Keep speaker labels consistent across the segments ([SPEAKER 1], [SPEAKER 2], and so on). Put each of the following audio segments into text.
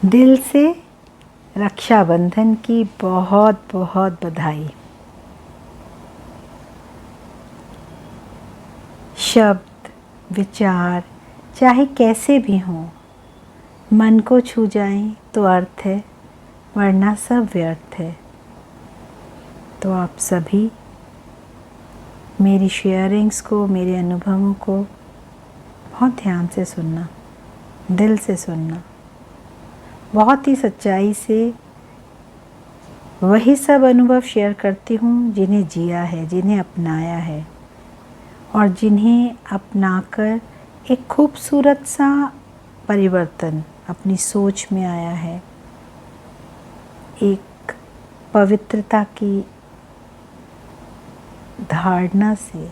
[SPEAKER 1] दिल से रक्षाबंधन की बहुत बहुत बधाई। शब्द विचार चाहे कैसे भी हों, मन को छू जाएं तो अर्थ है, वरना सब व्यर्थ है। तो आप सभी मेरी शेयरिंग्स को, मेरे अनुभवों को बहुत ध्यान से सुनना, दिल से सुनना, बहुत ही सच्चाई से वही सब अनुभव शेयर करती हूँ जिन्हें जिया है, जिन्हें अपनाया है और जिन्हें अपनाकर एक खूबसूरत सा परिवर्तन अपनी सोच में आया है। एक पवित्रता की धारणा से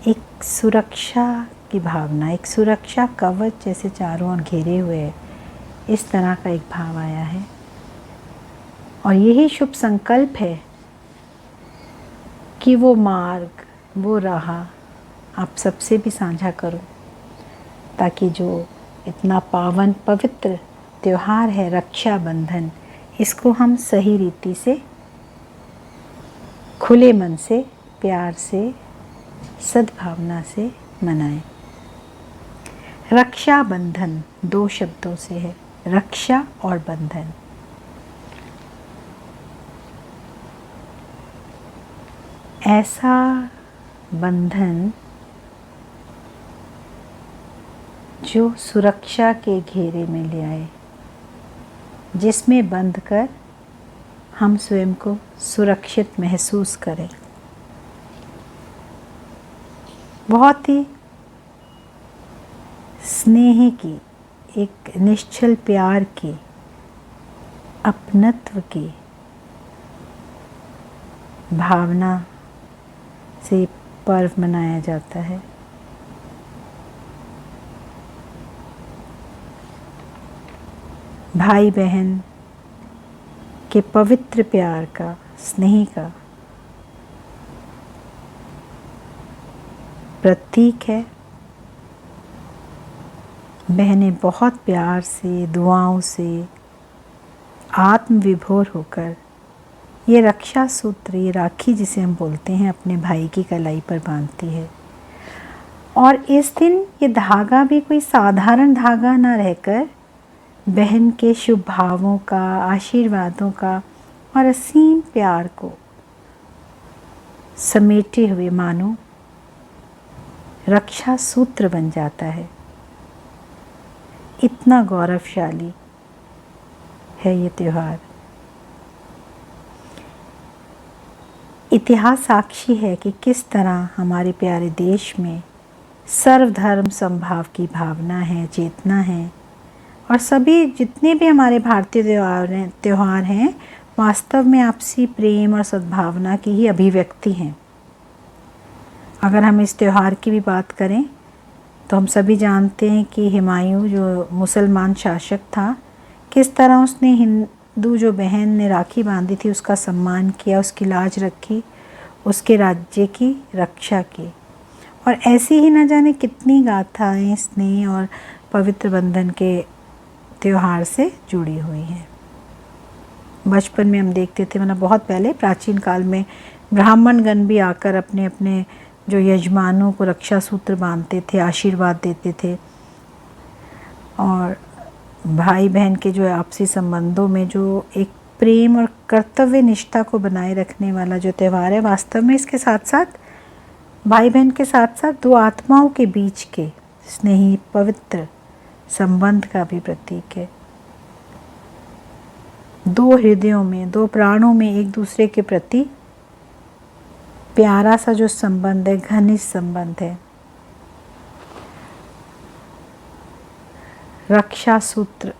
[SPEAKER 1] एक सुरक्षा की भावना, एक सुरक्षा कवच जैसे चारों ओर घेरे हुए है, इस तरह का एक भाव आया है। और यही शुभ संकल्प है कि वो मार्ग, वो राह आप सबसे भी साझा करूं, ताकि जो इतना पावन पवित्र त्योहार है रक्षाबंधन, इसको हम सही रीति से, खुले मन से, प्यार से, सद्भावना से मनाएं। रक्षाबंधन 2 शब्दों से है, रक्षा और बंधन। ऐसा बंधन जो सुरक्षा के घेरे में ले आए, जिसमें बंध कर हम स्वयं को सुरक्षित महसूस करें। बहुत ही स्नेह की, एक निश्चल प्यार की, अपनत्व की भावना से पर्व मनाया जाता है। भाई बहन के पवित्र प्यार का, स्नेह का प्रतीक है। बहनें बहुत प्यार से, दुआओं से आत्मविभोर होकर ये रक्षा सूत्र, ये राखी जिसे हम बोलते हैं, अपने भाई की कलाई पर बांधती है। और इस दिन ये धागा भी कोई साधारण धागा ना रहकर बहन के शुभ भावों का, आशीर्वादों का और असीम प्यार को समेटे हुए मानो रक्षा सूत्र बन जाता है। इतना गौरवशाली है ये त्योहार। इतिहास साक्षी है कि किस तरह हमारे प्यारे देश में सर्वधर्म समभाव की भावना है, चेतना है, और सभी जितने भी हमारे भारतीय त्योहार हैं वास्तव में आपसी प्रेम और सद्भावना की ही अभिव्यक्ति हैं। अगर हम इस त्योहार की भी बात करें तो हम सभी जानते हैं कि हुमायूं जो मुसलमान शासक था, किस तरह उसने हिंदू जो बहन ने राखी बांधी थी उसका सम्मान किया, उसकी लाज रखी, उसके राज्य की रक्षा की। और ऐसी ही न जाने कितनी गाथाएं स्नेह और पवित्र बंधन के त्योहार से जुड़ी हुई हैं। बचपन में हम देखते थे, मतलब बहुत पहले प्राचीन काल में ब्राह्मणगण भी आकर अपने अपने जो यजमानों को रक्षा सूत्र बांधते थे, आशीर्वाद देते थे। और भाई बहन के जो आपसी संबंधों में जो एक प्रेम और कर्तव्य निष्ठा को बनाए रखने वाला जो त्यौहार है, वास्तव में इसके साथ साथ भाई बहन के साथ साथ 2 आत्माओं के बीच के स्नेही पवित्र संबंध का भी प्रतीक है। 2 हृदयों में, 2 प्राणों में एक दूसरे के प्रति प्यारा सा जो संबंध है, घनिष्ठ संबंध है। रक्षा सूत्र,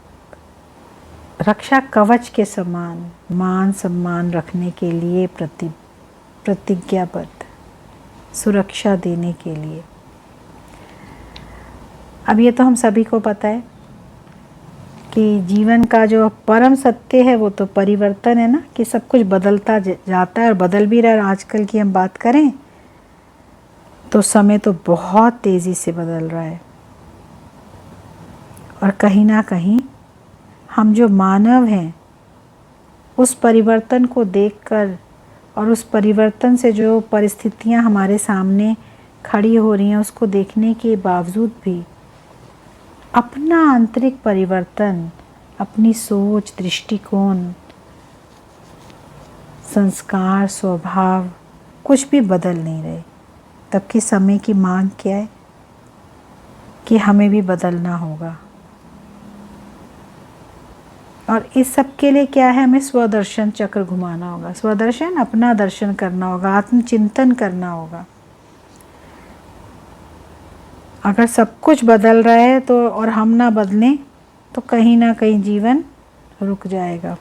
[SPEAKER 1] रक्षा कवच के समान मान सम्मान रखने के लिए प्रतिज्ञाबद्ध, सुरक्षा देने के लिए। अब ये तो हम सभी को पता है कि जीवन का जो परम सत्य है वो तो परिवर्तन है ना, कि सब कुछ बदलता जाता है और बदल भी रहा है। आजकल की हम बात करें तो समय तो बहुत तेज़ी से बदल रहा है और कहीं ना कहीं हम जो मानव हैं उस परिवर्तन को देखकर और उस परिवर्तन से जो परिस्थितियां हमारे सामने खड़ी हो रही हैं उसको देखने के बावजूद भी अपना आंतरिक परिवर्तन, अपनी सोच, दृष्टिकोण, संस्कार, स्वभाव कुछ भी बदल नहीं रहे। तब कि समय की मांग क्या है कि हमें भी बदलना होगा। और इस सब के लिए क्या है, हमें स्वदर्शन चक्र घुमाना होगा। स्वदर्शन, अपना दर्शन करना होगा, आत्मचिंतन करना होगा। अगर सब कुछ बदल रहा है तो और हम ना बदलें तो कहीं ना कहीं जीवन रुक जाएगा।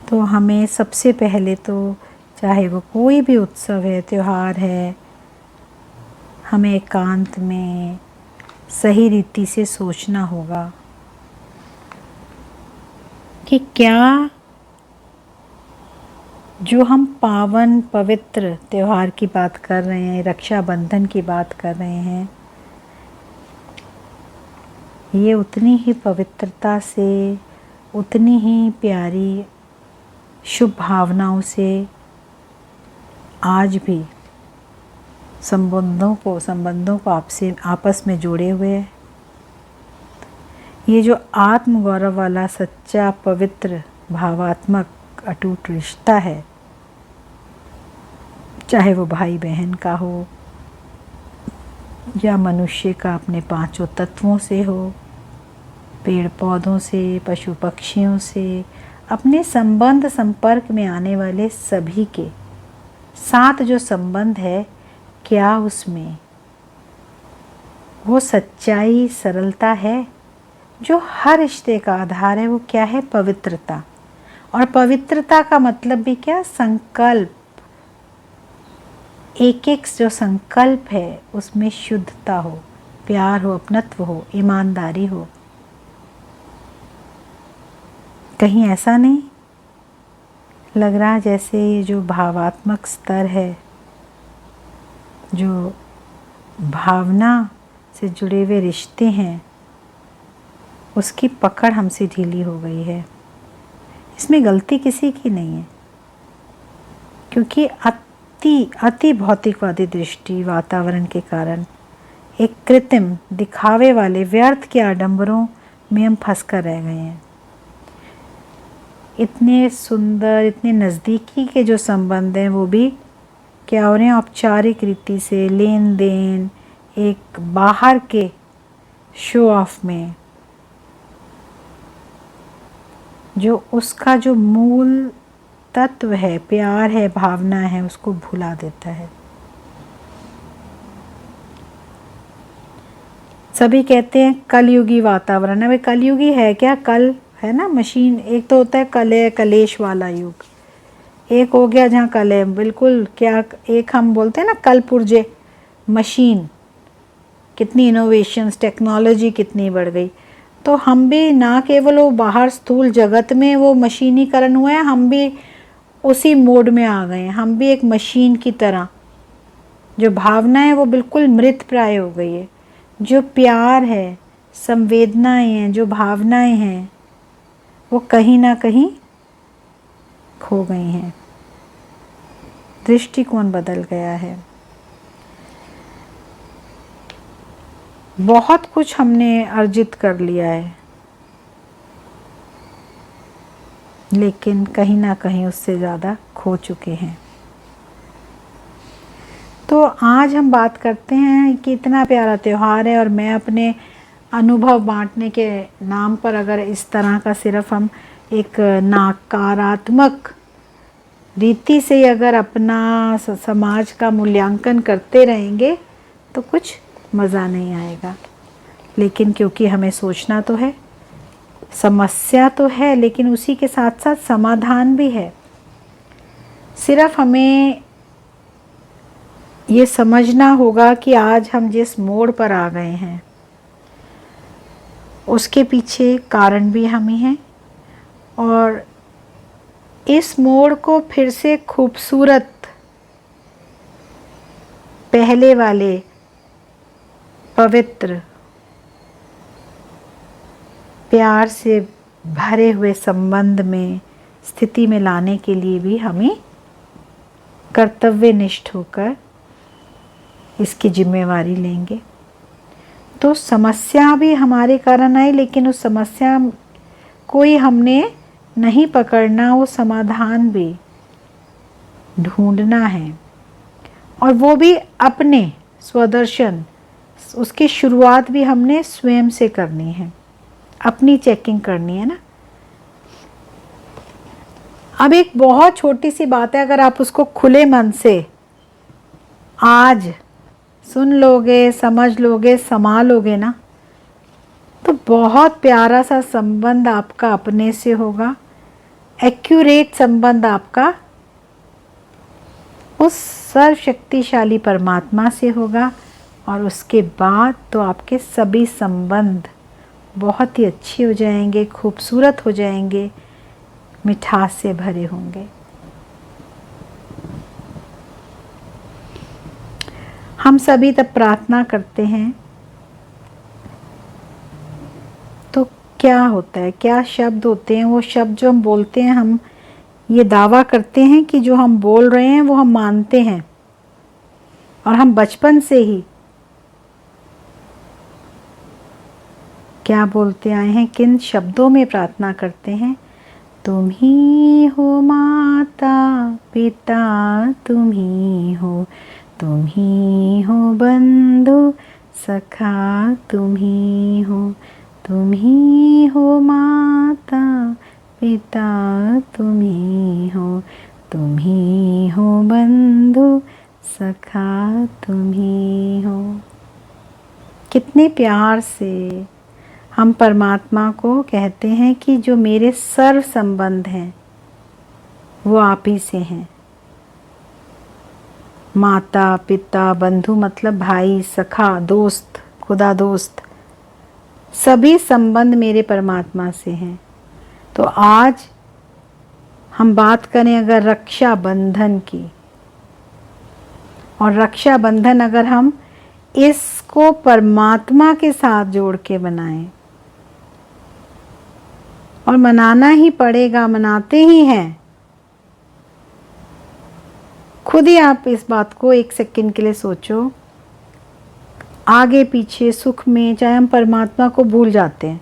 [SPEAKER 1] तो हमें सबसे पहले तो चाहे वो कोई भी उत्सव है, त्योहार है, हमें एकांत में सही रीति से सोचना होगा कि क्या जो हम पावन पवित्र त्योहार की बात कर रहे हैं, रक्षाबंधन की बात कर रहे हैं, ये उतनी ही पवित्रता से, उतनी ही प्यारी शुभ भावनाओं से आज भी संबंधों को आपस में जोड़े हुए हैं। ये जो आत्मगौरव वाला सच्चा पवित्र भावात्मक अटूट रिश्ता है, चाहे वो भाई बहन का हो या मनुष्य का अपने पांचों तत्वों से हो, पेड़ पौधों से, पशु पक्षियों से, अपने संबंध संपर्क में आने वाले सभी के साथ जो संबंध है, क्या उसमें वो सच्चाई, सरलता है? जो हर रिश्ते का आधार है वो क्या है? पवित्रता। और पवित्रता का मतलब भी क्या? संकल्प। एक एक जो संकल्प है उसमें शुद्धता हो, प्यार हो, अपनत्व हो, ईमानदारी हो। कहीं ऐसा नहीं लग रहा जैसे ये जो भावात्मक स्तर है, जो भावना से जुड़े हुए रिश्ते हैं, उसकी पकड़ हमसे ढीली हो गई है। इसमें गलती किसी की नहीं है, क्योंकि अति भौतिकवादी दृष्टि वातावरण के कारण एक कृत्रिम दिखावे वाले व्यर्थ के आडंबरों में हम फंस कर रह गए हैं। इतने सुंदर, इतने नज़दीकी के जो संबंध हैं वो भी क्या हो रहे हैं? औपचारिक रीति से लेन देन, एक बाहर के शो ऑफ में जो उसका जो मूल तत्व है, प्यार है, भावना है, उसको भुला देता है। सभी कहते हैं कलयुगी वातावरण है। भाई कलयुगी है क्या? कल है ना, मशीन। एक तो होता है कले कलेश वाला युग, एक हो गया जहाँ कल है बिल्कुल क्या, एक हम बोलते हैं ना कल पुर्जे, मशीन। कितनी इनोवेशंस, टेक्नोलॉजी कितनी बढ़ गई। तो हम भी ना केवल वो बाहर स्थूल जगत में वो मशीनीकरण हुआ है, हम भी उसी मोड में आ गए हैं। हम भी एक मशीन की तरह, जो भावना है वो बिल्कुल मृत प्राय हो गई है। जो प्यार है, संवेदनाएं हैं, जो भावनाएं हैं, वो कहीं ना कहीं खो गई हैं। दृष्टिकोण बदल गया है। बहुत कुछ हमने अर्जित कर लिया है, लेकिन कहीं ना कहीं उससे ज़्यादा खो चुके हैं। तो आज हम बात करते हैं कि इतना प्यारा त्यौहार है और मैं अपने अनुभव बांटने के नाम पर अगर इस तरह का सिर्फ हम एक नकारात्मक रीति से अगर अपना समाज का मूल्यांकन करते रहेंगे तो कुछ मज़ा नहीं आएगा। लेकिन क्योंकि हमें सोचना तो है, समस्या तो है, लेकिन उसी के साथ साथ समाधान भी है। सिर्फ हमें ये समझना होगा कि आज हम जिस मोड़ पर आ गए हैं उसके पीछे कारण भी हम ही हैं, और इस मोड़ को फिर से खूबसूरत पहले वाले पवित्र प्यार से भरे हुए संबंध में, स्थिति में लाने के लिए भी हमें कर्तव्यनिष्ठ होकर इसकी जिम्मेवारी लेंगे। तो समस्या भी हमारे कारण आई, लेकिन उस समस्या कोई हमने नहीं पकड़ना, वो समाधान भी ढूंढना है, और वो भी अपने स्वदर्शन। उसकी शुरुआत भी हमने स्वयं से करनी है, अपनी चेकिंग करनी है ना। अब एक बहुत छोटी सी बात है, अगर आप उसको खुले मन से आज सुन लोगे, समझ लोगे, समा लोगे ना, तो बहुत प्यारा सा संबंध आपका अपने से होगा, एक्यूरेट संबंध आपका उस सर्वशक्तिशाली परमात्मा से होगा। और उसके बाद तो आपके सभी संबंध बहुत ही अच्छे हो जाएंगे, खूबसूरत हो जाएंगे, मिठास से भरे होंगे। हम सभी तब प्रार्थना करते हैं तो क्या होता है, क्या शब्द होते हैं? वो शब्द जो हम बोलते हैं, हम ये दावा करते हैं कि जो हम बोल रहे हैं वो हम मानते हैं, और हम बचपन से ही क्या बोलते आए हैं, किन शब्दों में प्रार्थना करते हैं? तुम ही हो माता पिता, तुम ही हो बंधु सखा, तुम ही हो माता पिता, तुम ही हो बंधु सखा, तुम ही हो। कितने प्यार से हम परमात्मा को कहते हैं कि जो मेरे सर्व संबंध हैं वो आप ही से हैं। माता पिता, बंधु मतलब भाई, सखा, दोस्त, खुदा दोस्त, सभी संबंध मेरे परमात्मा से हैं। तो आज हम बात करें अगर रक्षा बंधन की, और रक्षा बंधन अगर हम इसको परमात्मा के साथ जोड़ के बनाएं, और मनाना ही पड़ेगा, मनाते ही हैं। खुद ही आप इस बात को एक सेकंड के लिए सोचो, आगे पीछे सुख में चाहे हम परमात्मा को भूल जाते हैं,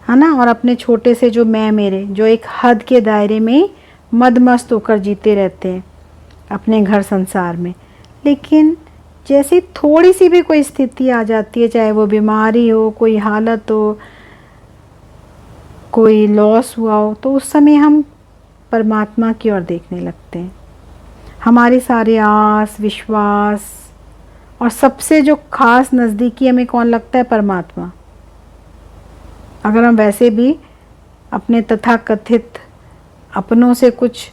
[SPEAKER 1] है ना, और अपने छोटे से जो मैं मेरे, जो एक हद के दायरे में मदमस्त होकर जीते रहते हैं अपने घर संसार में। लेकिन जैसी थोड़ी सी भी कोई स्थिति आ जाती है, चाहे वो बीमारी हो, कोई हालत हो, कोई लॉस हुआ हो, तो उस समय हम परमात्मा की ओर देखने लगते हैं। हमारी सारी आस विश्वास और सबसे जो खास नज़दीकी हमें कौन लगता है? परमात्मा। अगर हम वैसे भी अपने तथाकथित अपनों से कुछ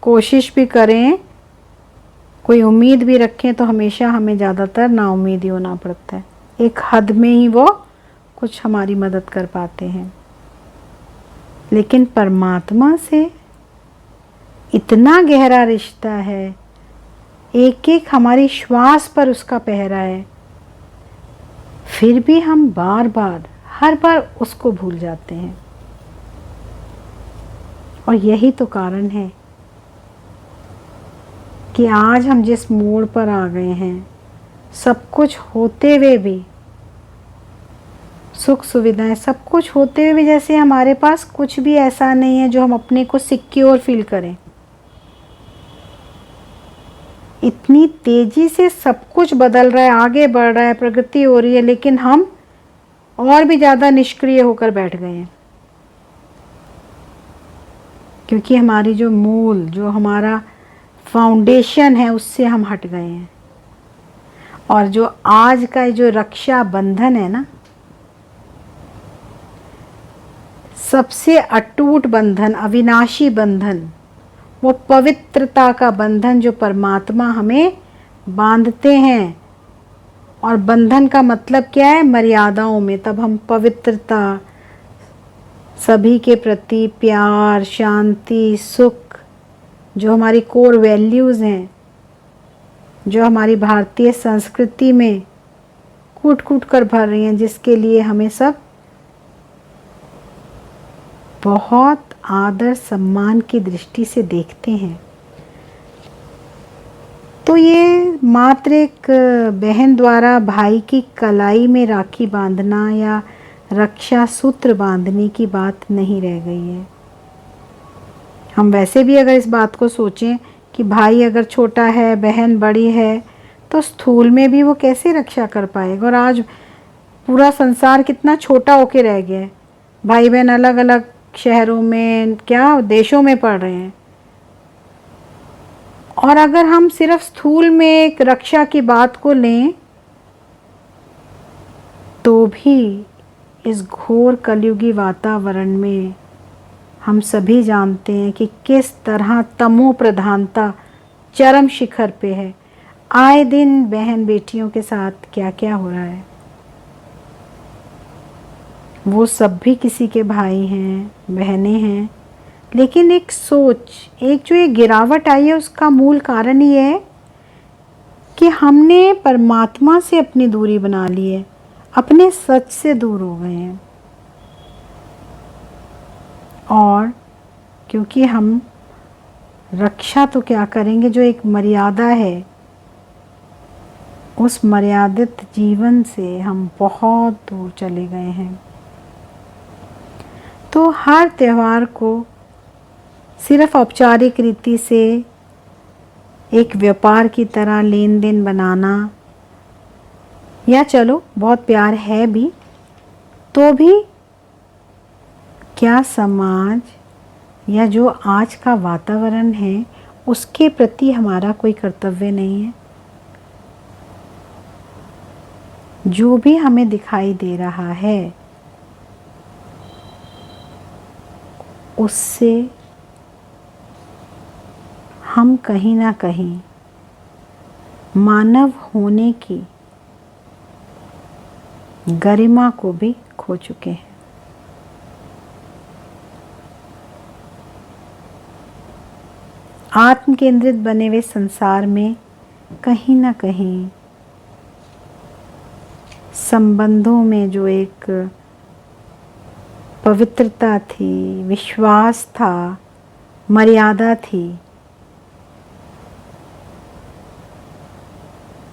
[SPEAKER 1] कोशिश भी करें, कोई उम्मीद भी रखें, तो हमेशा हमें ज़्यादातर नाउम्मीद ही होना पड़ता है। एक हद में ही वो कुछ हमारी मदद कर पाते हैं। लेकिन परमात्मा से इतना गहरा रिश्ता है, एक एक हमारी श्वास पर उसका पहरा है, फिर भी हम बार बार हर बार उसको भूल जाते हैं। और यही तो कारण है कि आज हम जिस मोड़ पर आ गए हैं, सब कुछ होते हुए भी, सुख सुविधाएं सब कुछ होते हुए भी, जैसे हमारे पास कुछ भी ऐसा नहीं है जो हम अपने को सिक्योर फील करें। इतनी तेजी से सब कुछ बदल रहा है, आगे बढ़ रहा है, प्रगति हो रही है, लेकिन हम और भी ज़्यादा निष्क्रिय होकर बैठ गए हैं, क्योंकि हमारी जो मूल, जो हमारा फाउंडेशन है, उससे हम हट गए हैं। और जो आज का जो रक्षा बंधन है ना, सबसे अटूट बंधन, अविनाशी बंधन, वो पवित्रता का बंधन जो परमात्मा हमें बांधते हैं। और बंधन का मतलब क्या है? मर्यादाओं में। तब हम पवित्रता, सभी के प्रति प्यार, शांति, सुख, जो हमारी कोर वैल्यूज़ हैं, जो हमारी भारतीय संस्कृति में कूट कूट कर भर रही हैं, जिसके लिए हमें सब बहुत आदर सम्मान की दृष्टि से देखते हैं, तो ये मात्र एक बहन द्वारा भाई की कलाई में राखी बांधना या रक्षा सूत्र बांधने की बात नहीं रह गई है। हम वैसे भी अगर इस बात को सोचें कि भाई अगर छोटा है, बहन बड़ी है, तो स्थूल में भी वो कैसे रक्षा कर पाएगा। और आज पूरा संसार कितना छोटा होके रह गया है। भाई बहन अलग अलग शहरों में, क्या देशों में पढ़ रहे हैं। और अगर हम सिर्फ स्थूल में एक रक्षा की बात को लें, तो भी इस घोर कलयुगी वातावरण में हम सभी जानते हैं कि किस तरह तमो प्रधानता चरम शिखर पे है। आए दिन बहन बेटियों के साथ क्या क्या हो रहा है। वो सब भी किसी के भाई हैं, बहनें हैं, लेकिन एक सोच, एक जो ये गिरावट आई है, उसका मूल कारण ये है कि हमने परमात्मा से अपनी दूरी बना ली है, अपने सच से दूर हो गए हैं। और क्योंकि हम रक्षा तो क्या करेंगे, जो एक मर्यादा है, उस मर्यादित जीवन से हम बहुत दूर चले गए हैं। तो हर त्यौहार को सिर्फ औपचारिक रीति से एक व्यापार की तरह लेन देन बनाना, या चलो बहुत प्यार है भी, तो भी क्या समाज या जो आज का वातावरण है उसके प्रति हमारा कोई कर्तव्य नहीं है। जो भी हमें दिखाई दे रहा है उससे हम कहीं ना कहीं मानव होने की गरिमा को भी खो चुके हैं। आत्म केंद्रित बने हुए संसार में कहीं ना कहीं संबंधों में जो एक पवित्रता थी, विश्वास था, मर्यादा थी,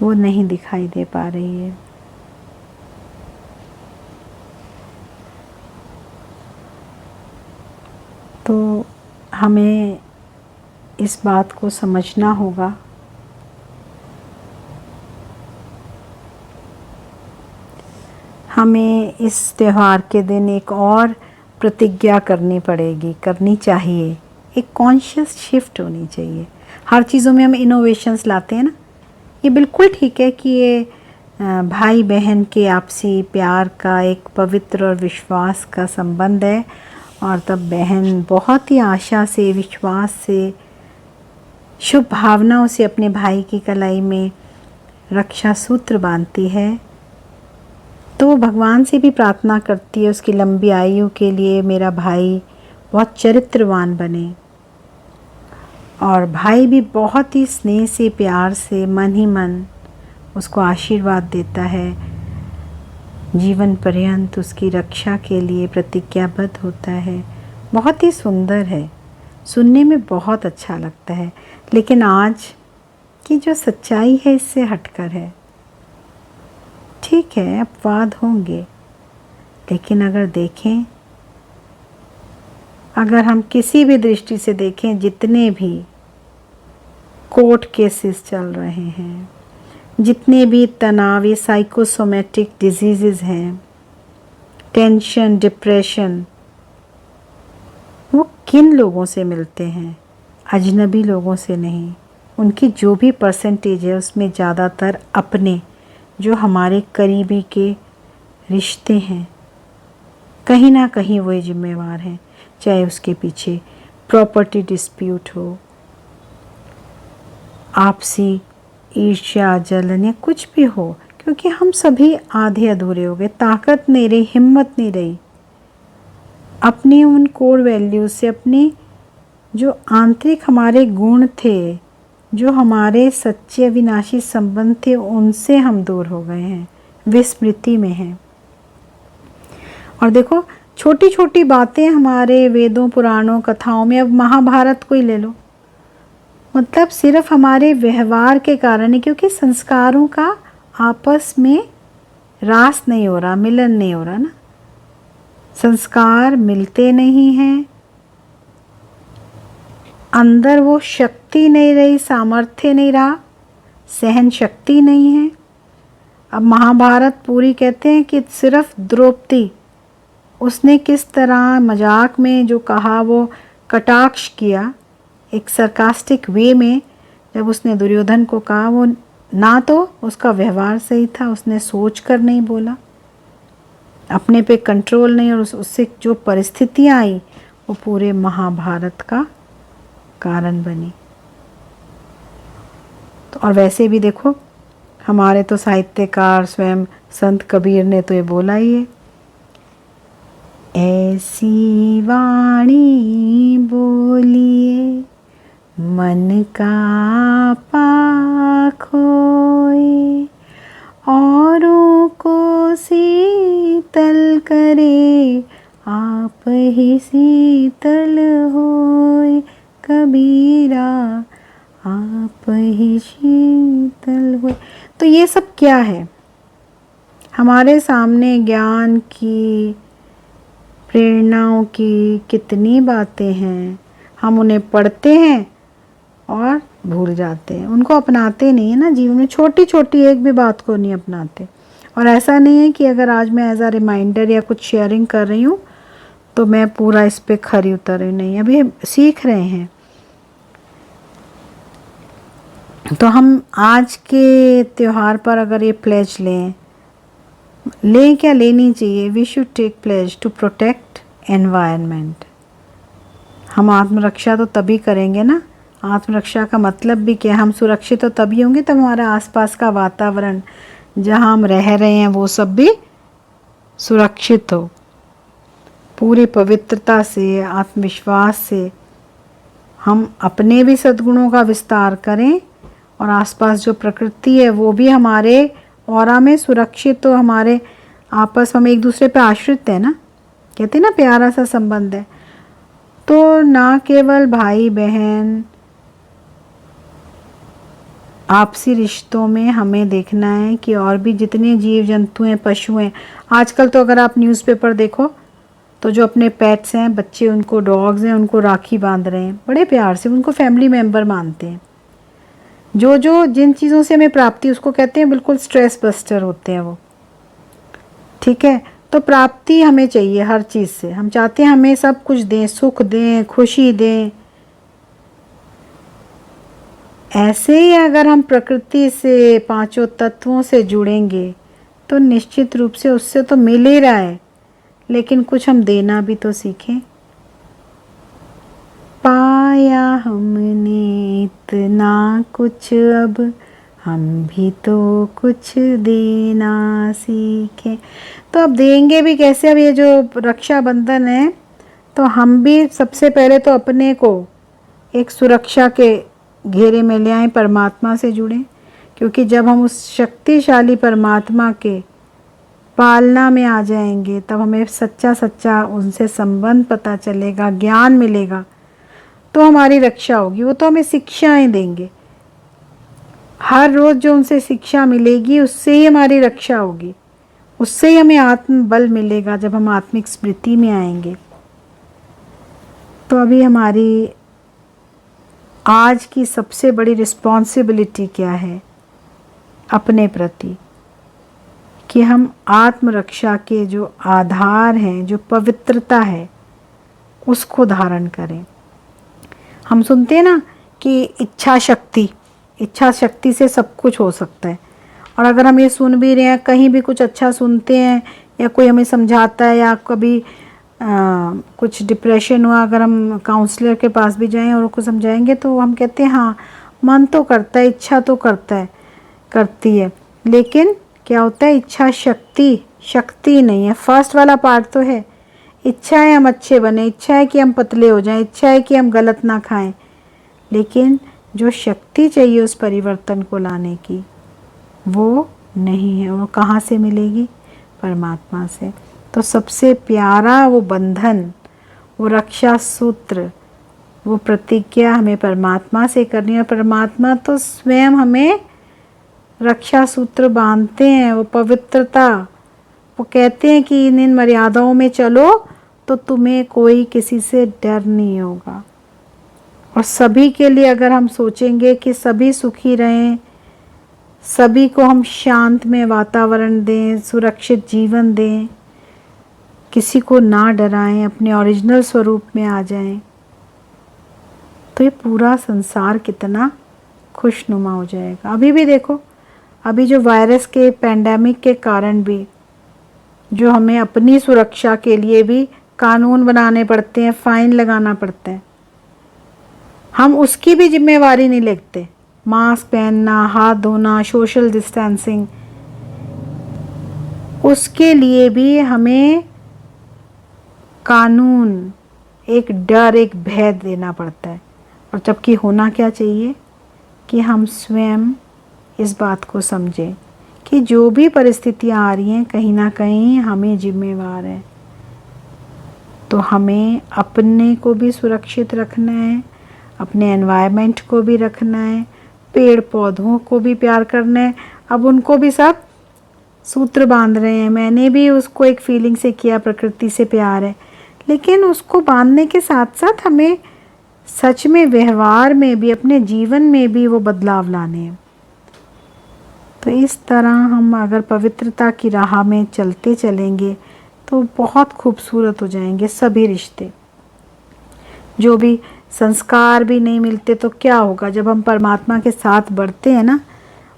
[SPEAKER 1] वो नहीं दिखाई दे पा रही है। तो हमें इस बात को समझना होगा हमें इस त्यौहार के दिन एक और प्रतिज्ञा करनी पड़ेगी, करनी चाहिए। एक कॉन्शियस शिफ्ट होनी चाहिए। हर चीज़ों में हम इनोवेशंस लाते हैं ना, ये बिल्कुल ठीक है कि ये भाई बहन के आपसी प्यार का एक पवित्र और विश्वास का संबंध है, और तब बहन बहुत ही आशा से, विश्वास से, शुभ भावनाओं से अपने भाई की कलाई में रक्षा सूत्र बांधती है। तो वो भगवान से भी प्रार्थना करती है उसकी लंबी आयु के लिए, मेरा भाई बहुत चरित्रवान बने। और भाई भी बहुत ही स्नेह से, प्यार से, मन ही मन उसको आशीर्वाद देता है, जीवन पर्यंत उसकी रक्षा के लिए प्रतिज्ञाबद्ध होता है। बहुत ही सुंदर है, सुनने में बहुत अच्छा लगता है, लेकिन आज की जो सच्चाई है इससे हटकर है। ठीक है, अपवाद होंगे, लेकिन अगर देखें, अगर हम किसी भी दृष्टि से देखें, जितने भी कोर्ट केसेस चल रहे हैं, जितने भी तनाव, ये साइकोसोमेटिक डिजीज़ेज़ हैं, टेंशन, डिप्रेशन, वो किन लोगों से मिलते हैं? अजनबी लोगों से नहीं। उनकी जो भी परसेंटेज है उसमें ज़्यादातर अपने, जो हमारे करीबी के रिश्ते हैं, कहीं ना कहीं वही जिम्मेवार हैं। चाहे उसके पीछे प्रॉपर्टी डिस्प्यूट हो, आपसी ईर्ष्या, जलन या कुछ भी हो, क्योंकि हम सभी आधे अधूरे हो गए, ताकत नहीं रही, हिम्मत नहीं रही अपनी उन कोर वैल्यूज़ से, अपनी जो आंतरिक हमारे गुण थे, जो हमारे सच्चे अविनाशी संबंध थे, उनसे हम दूर हो गए हैं, विस्मृति में हैं। और देखो, छोटी छोटी बातें हमारे वेदों पुराणों कथाओं में, अब महाभारत को ही ले लो, मतलब सिर्फ हमारे व्यवहार के कारण ही, क्योंकि संस्कारों का आपस में रास नहीं हो रहा, मिलन नहीं हो रहा ना, संस्कार मिलते नहीं हैं, अंदर वो शक्ति नहीं रही, सामर्थ्य नहीं रहा, सहन शक्ति नहीं है। अब महाभारत पूरी कहते हैं कि सिर्फ द्रौपदी, उसने किस तरह मजाक में जो कहा वो कटाक्ष किया, एक सरकास्टिक वे में, जब उसने दुर्योधन को कहा, वो ना तो उसका व्यवहार सही था, उसने सोच कर नहीं बोला, अपने पे कंट्रोल नहीं, और उससे जो परिस्थितियाँ आई वो पूरे महाभारत का कारण बनी। तो और वैसे भी देखो, हमारे तो साहित्यकार स्वयं संत कबीर ने तो ये बोला ही है, ऐसी वाणी बोलिए मन का पाखोए, औरों को शीतल करे आप ही शीतल होए, कबीरा आप ही शीतल होए। तो ये सब क्या है? हमारे सामने ज्ञान की, प्रेरणाओं की कितनी बातें हैं, हम उन्हें पढ़ते हैं और भूल जाते हैं, उनको अपनाते नहीं है ना जीवन में, छोटी छोटी एक भी बात को नहीं अपनाते। और ऐसा नहीं है कि अगर आज मैं एज अ रिमाइंडर या कुछ शेयरिंग कर रही हूँ तो मैं पूरा इस पे खरी उतर रही, नहीं, अभी सीख रहे हैं। तो हम आज के त्यौहार पर अगर ये प्लेज लें क्या लेनी चाहिए, we should take pledge to protect environment. हम आत्मरक्षा तो तभी करेंगे ना, आत्मरक्षा का मतलब भी क्या, हम सुरक्षित तो तभी होंगे तब हमारा आसपास का वातावरण जहाँ हम रह रहे हैं वो सब भी सुरक्षित हो, पूरी पवित्रता से, आत्मविश्वास से हम अपने भी सद्गुणों का विस्तार करें, और आसपास जो प्रकृति है वो भी हमारे ऑरा में सुरक्षित हो, हमारे आपस में एक दूसरे पे आश्रित है ना, कहते हैं ना प्यारा सा संबंध है। तो ना केवल भाई बहन आपसी रिश्तों में हमें देखना है कि और भी जितने जीव जंतु हैं, पशु हैं, आजकल तो अगर आप न्यूज़पेपर देखो तो जो अपने पेट्स हैं, बच्चे, उनको डॉग्स हैं, उनको राखी बांध रहे हैं बड़े प्यार से, उनको फैमिली मेम्बर मानते हैं। जो जिन चीज़ों से हमें प्राप्ति, उसको कहते हैं बिल्कुल स्ट्रेस बस्टर होते हैं वो, ठीक है। तो प्राप्ति हमें चाहिए हर चीज़ से, हम चाहते हैं हमें सब कुछ दें, सुख दें, खुशी दें। ऐसे ही अगर हम प्रकृति से, पांचों तत्वों से जुड़ेंगे तो निश्चित रूप से उससे तो मिल ही रहा है, लेकिन कुछ हम देना भी तो सीखें। पाया हमने इतना कुछ, अब हम भी तो कुछ देना सीखें। तो अब देंगे भी कैसे? अब ये जो रक्षाबंधन है तो हम भी सबसे पहले तो अपने को एक सुरक्षा के घेरे में ले आए, परमात्मा से जुड़ें, क्योंकि जब हम उस शक्तिशाली परमात्मा के पालना में आ जाएंगे तब हमें सच्चा सच्चा उनसे संबंध पता चलेगा, ज्ञान मिलेगा, तो हमारी रक्षा होगी। वो तो हमें शिक्षाएं देंगे, हर रोज़ जो उनसे शिक्षा मिलेगी उससे ही हमारी रक्षा होगी, उससे ही हमें आत्म बल मिलेगा जब हम आत्मिक स्मृति में आएंगे। तो अभी हमारी आज की सबसे बड़ी रिस्पॉन्सिबिलिटी क्या है अपने प्रति, कि हम आत्मरक्षा के जो आधार हैं, जो पवित्रता है, उसको धारण करें। हम सुनते हैं ना कि इच्छा शक्ति से सब कुछ हो सकता है, और अगर हम ये सुन भी रहे हैं, कहीं भी कुछ अच्छा सुनते हैं या कोई हमें समझाता है, या कभी कुछ डिप्रेशन हुआ, अगर हम काउंसलर के पास भी जाएं और उसको समझाएंगे तो हम कहते हैं हाँ मन तो करता है, इच्छा तो करती है, लेकिन क्या होता है, इच्छा शक्ति नहीं है। फर्स्ट वाला पार्ट तो है, इच्छा है हम अच्छे बने, इच्छा है कि हम पतले हो जाएं, इच्छा है कि हम गलत ना खाएं, लेकिन जो शक्ति चाहिए उस परिवर्तन को लाने की वो नहीं है। वो कहाँ से मिलेगी? परमात्मा से। तो सबसे प्यारा वो बंधन, वो रक्षा सूत्र, वो प्रतिज्ञा हमें परमात्मा से करनी है। और परमात्मा तो स्वयं हमें रक्षा सूत्र बांधते हैं, वो पवित्रता। वो कहते हैं कि इन मर्यादाओं में चलो तो तुम्हें कोई किसी से डर नहीं होगा। और सभी के लिए अगर हम सोचेंगे कि सभी सुखी रहें, सभी को हम शांतमय वातावरण दें, सुरक्षित जीवन दें, किसी को ना डराएं, अपने ओरिजिनल स्वरूप में आ जाएं, तो ये पूरा संसार कितना खुशनुमा हो जाएगा। अभी भी देखो, अभी जो वायरस के पैंडेमिक के कारण भी जो हमें अपनी सुरक्षा के लिए भी कानून बनाने पड़ते हैं, फाइन लगाना पड़ता है, हम उसकी भी जिम्मेवारी नहीं लेते। मास्क पहनना, हाथ धोना, सोशल डिस्टेंसिंग, उसके लिए भी हमें कानून, एक डर, एक भय देना पड़ता है। और जबकि होना क्या चाहिए कि हम स्वयं इस बात को समझें कि जो भी परिस्थितियां आ रही हैं कहीं ना कहीं हमें जिम्मेवार है। तो हमें अपने को भी सुरक्षित रखना है, अपने एनवायरनमेंट को भी रखना है, पेड़ पौधों को भी प्यार करना है। अब उनको भी सब सूत्र बांध रहे हैं। मैंने भी उसको एक फीलिंग से किया, प्रकृति से प्यार है, लेकिन उसको बांधने के साथ साथ हमें सच में व्यवहार में भी, अपने जीवन में भी वो बदलाव लाने हैं। तो इस तरह हम अगर पवित्रता की राह में चलते चलेंगे तो बहुत खूबसूरत हो जाएंगे सभी रिश्ते। जो भी संस्कार भी नहीं मिलते तो क्या होगा, जब हम परमात्मा के साथ बढ़ते हैं ना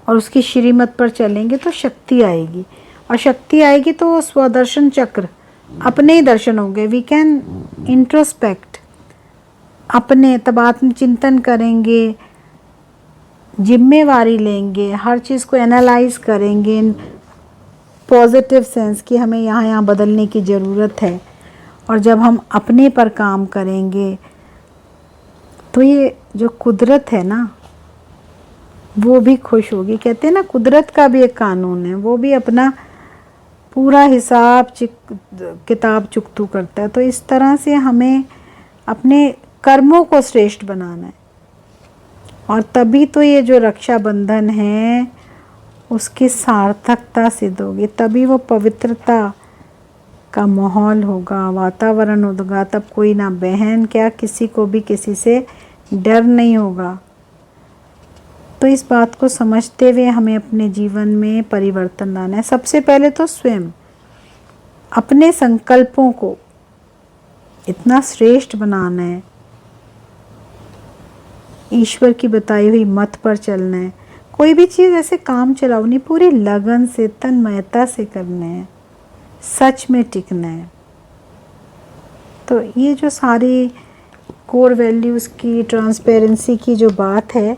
[SPEAKER 1] और उसकी श्रीमत पर चलेंगे तो शक्ति आएगी। और शक्ति आएगी तो स्वदर्शन चक्र, अपने ही दर्शन होंगे। वी कैन इंट्रोस्पेक्ट, अपने तब आत्मचिंतन करेंगे, जिम्मेवारी लेंगे, हर चीज़ को एनालाइज करेंगे इन पॉजिटिव सेंस कि हमें यहाँ बदलने की ज़रूरत है। और जब हम अपने पर काम करेंगे तो ये जो कुदरत है ना वो भी खुश होगी। कहते हैं ना, कुदरत का भी एक कानून है, वो भी अपना पूरा हिसाब किताब चुकतू करता है। तो इस तरह से हमें अपने कर्मों को श्रेष्ठ बनाना है। और तभी तो ये जो रक्षाबंधन है उसकी सार्थकता सिद्ध होगी, तभी वो पवित्रता का माहौल होगा, वातावरण होगा। तब कोई ना बहन क्या, किसी को भी किसी से डर नहीं होगा। तो इस बात को समझते हुए हमें अपने जीवन में परिवर्तन लाना है। सबसे पहले तो स्वयं अपने संकल्पों को इतना श्रेष्ठ बनाना है, ईश्वर की बताई हुई मत पर चलना है। कोई भी चीज़ ऐसे काम चलाओ नहीं, पूरी लगन से, तन्मयता से करना है, सच में टिकना है। तो ये जो सारी कोर वैल्यूज़ की, ट्रांसपेरेंसी की जो बात है,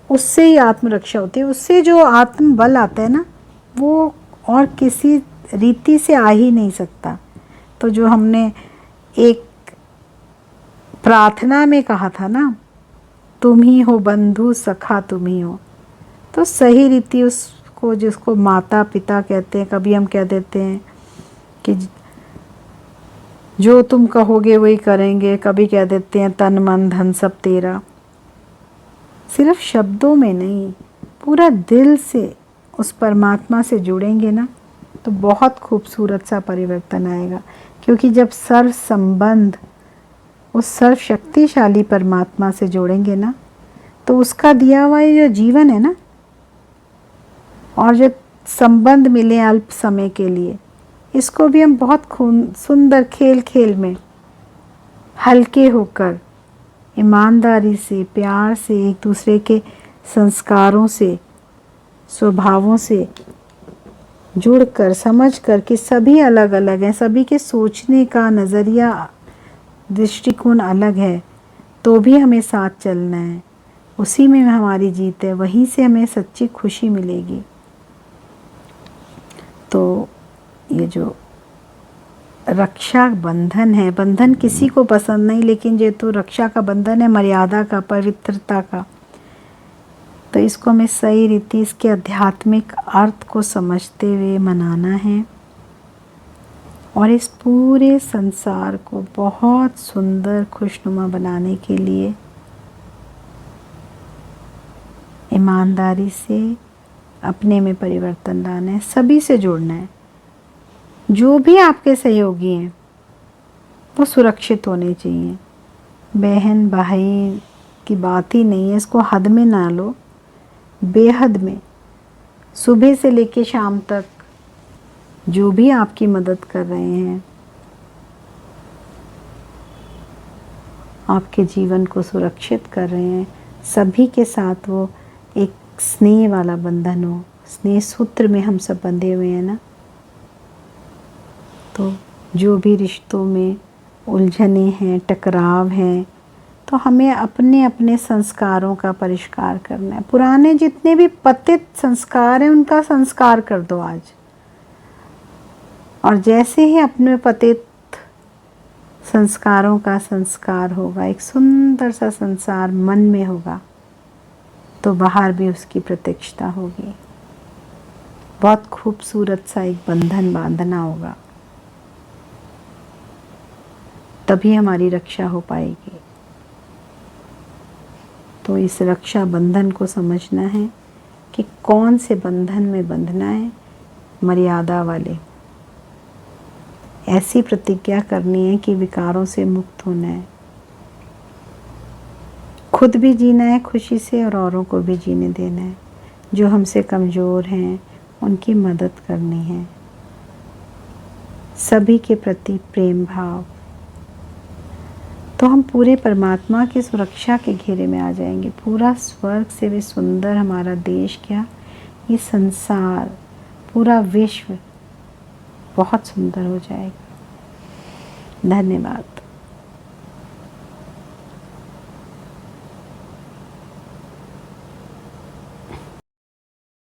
[SPEAKER 1] उससे ही आत्मरक्षा होती है। उससे जो आत्मबल आता है ना, वो और किसी रीति से आ ही नहीं सकता। तो जो हमने एक प्रार्थना में कहा था ना, तुम ही हो बंधु सखा तुम ही हो, तो सही रीति उसको, जिसको माता पिता कहते हैं, कभी हम कह देते हैं कि जो तुम कहोगे वही करेंगे, कभी कह देते हैं तन मन धन सब तेरा। सिर्फ शब्दों में नहीं, पूरा दिल से उस परमात्मा से जुड़ेंगे ना तो बहुत खूबसूरत सा परिवर्तन आएगा। क्योंकि जब सर्व संबंध उस सर्वशक्तिशाली परमात्मा से जोड़ेंगे ना, तो उसका दिया हुआ ये जो जीवन है ना, और जो संबंध मिले अल्प समय के लिए, इसको भी हम बहुत सुंदर खेल खेल में हल्के होकर, ईमानदारी से, प्यार से, एक दूसरे के संस्कारों से, स्वभावों से जुड़कर, समझकर कि सभी अलग अलग हैं, सभी के सोचने का नज़रिया, दृष्टिकोण अलग है, तो भी हमें साथ चलना है। उसी में हमारी जीत है, वहीं से हमें सच्ची खुशी मिलेगी। तो ये जो रक्षा बंधन है, बंधन किसी को पसंद नहीं, लेकिन ये तो रक्षा का बंधन है, मर्यादा का, पवित्रता का। तो इसको हमें सही रीति, इसके आध्यात्मिक अर्थ को समझते हुए मनाना है। और इस पूरे संसार को बहुत सुंदर खुशनुमा बनाने के लिए ईमानदारी से अपने में परिवर्तन लाना है, सभी से जुड़ना है। जो भी आपके सहयोगी हैं वो सुरक्षित होने चाहिए। बहन भाई की बात ही नहीं है, इसको हद में ना लो, बेहद में। सुबह से लेकर शाम तक जो भी आपकी मदद कर रहे हैं, आपके जीवन को सुरक्षित कर रहे हैं, सभी के साथ वो एक स्नेह वाला बंधन हो। स्नेह सूत्र में हम सब बंधे हुए हैं ना। तो जो भी रिश्तों में उलझने हैं, टकराव हैं, तो हमें अपने अपने संस्कारों का परिष्कार करना है। पुराने जितने भी पतित संस्कार हैं उनका संस्कार कर दो आज। और जैसे ही अपने पतित संस्कारों का संस्कार होगा, एक सुंदर सा संसार मन में होगा, तो बाहर भी उसकी प्रत्यक्षता होगी। बहुत खूबसूरत सा एक बंधन बांधना होगा, तभी हमारी रक्षा हो पाएगी। तो इस रक्षा बंधन को समझना है कि कौन से बंधन में बंधना है। मर्यादा वाले, ऐसी प्रतिज्ञा करनी है कि विकारों से मुक्त होना है, खुद भी जीना है खुशी से और औरों को भी जीने देना है। जो हमसे कमज़ोर हैं उनकी मदद करनी है, सभी के प्रति प्रेम भाव। तो हम पूरे परमात्मा की सुरक्षा के घेरे में आ जाएंगे। पूरा स्वर्ग से भी सुंदर हमारा देश, क्या ये संसार, पूरा विश्व बहुत सुंदर हो जाएगा। धन्यवाद।